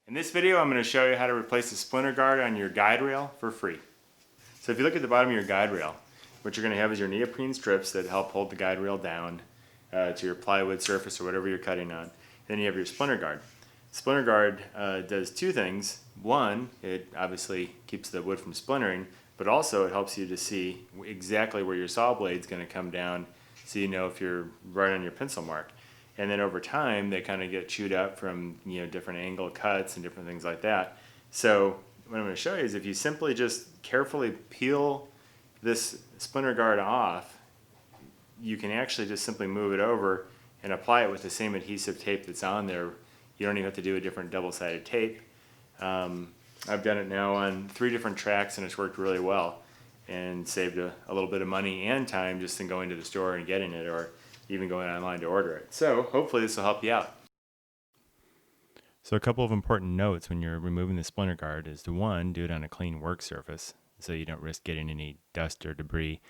In this video, I'm going to show you how to replace the splinter guard on your guide rail for free. So if you look at the bottom of your guide rail, what you're going to have is your neoprene strips that help hold the guide rail down to your plywood surface or whatever you're cutting on. Then you have your splinter guard. Splinter guard does two things. One, it obviously keeps the wood from splintering, but also it helps you to see exactly where your saw blade's going to come down so you know if you're right on your pencil mark. And then over time, they kind of get chewed up from different angle cuts and different things like that. So what I'm going to show you is if you simply just carefully peel this splinter guard off, you can actually just simply move it over and apply it with the same adhesive tape that's on there. You don't even have to do a different double-sided tape. I've done it now on 3 different tracks and it's worked really well and saved a little bit of money and time just in going to the store and getting it, or even going online to order it. So hopefully this will help you out. So a couple of important notes when you're removing the splinter guard is to, one, do it on a clean work surface so you don't risk getting any dust or debris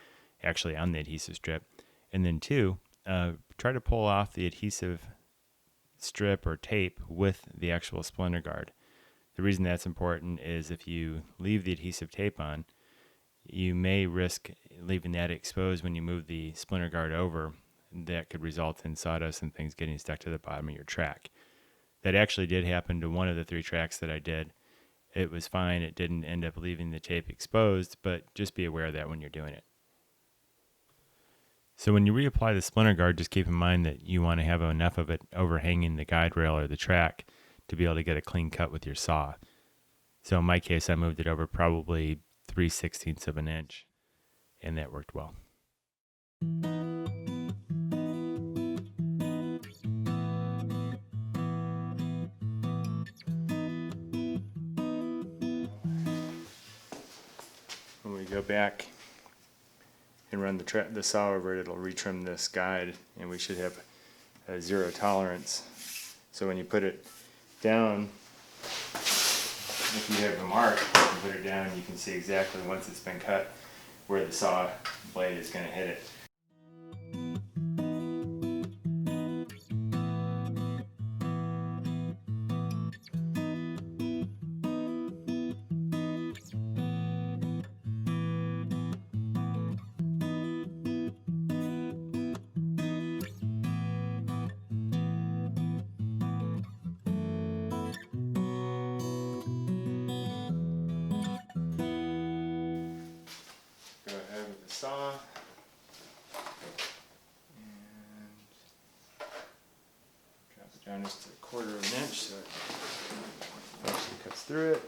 actually on the adhesive strip. And then 2, try to pull off the adhesive strip or tape with the actual splinter guard. The reason that's important is if you leave the adhesive tape on, you may risk leaving that exposed when you move the splinter guard over. That could result in sawdust and things getting stuck to the bottom of your track. That actually did happen to one of the 3 tracks that I did. It was fine. It didn't end up leaving the tape exposed, but just be aware of that when you're doing it. So when you reapply the splinter guard, just keep in mind that you want to have enough of it overhanging the guide rail or the track to be able to get a clean cut with your saw. So in my case, I moved it over probably 3/16 of an inch, and that worked well. When we go back and run the saw over it, it'll retrim this guide, and we should have a 0 tolerance. So when you put it down, if you have a mark, you can put it down, you can see exactly once it's been cut where the saw blade is going to hit it. Go ahead with the saw and drop it down just a 1/4 of an inch so it actually cuts through it.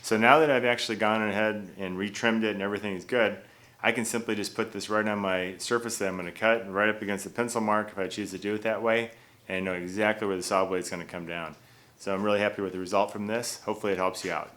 So now that I've actually gone ahead and retrimmed it and everything is good, I can simply just put this right on my surface that I'm going to cut and right up against the pencil mark if I choose to do it that way, and I know exactly where the saw blade is going to come down. So I'm really happy with the result from this. Hopefully it helps you out.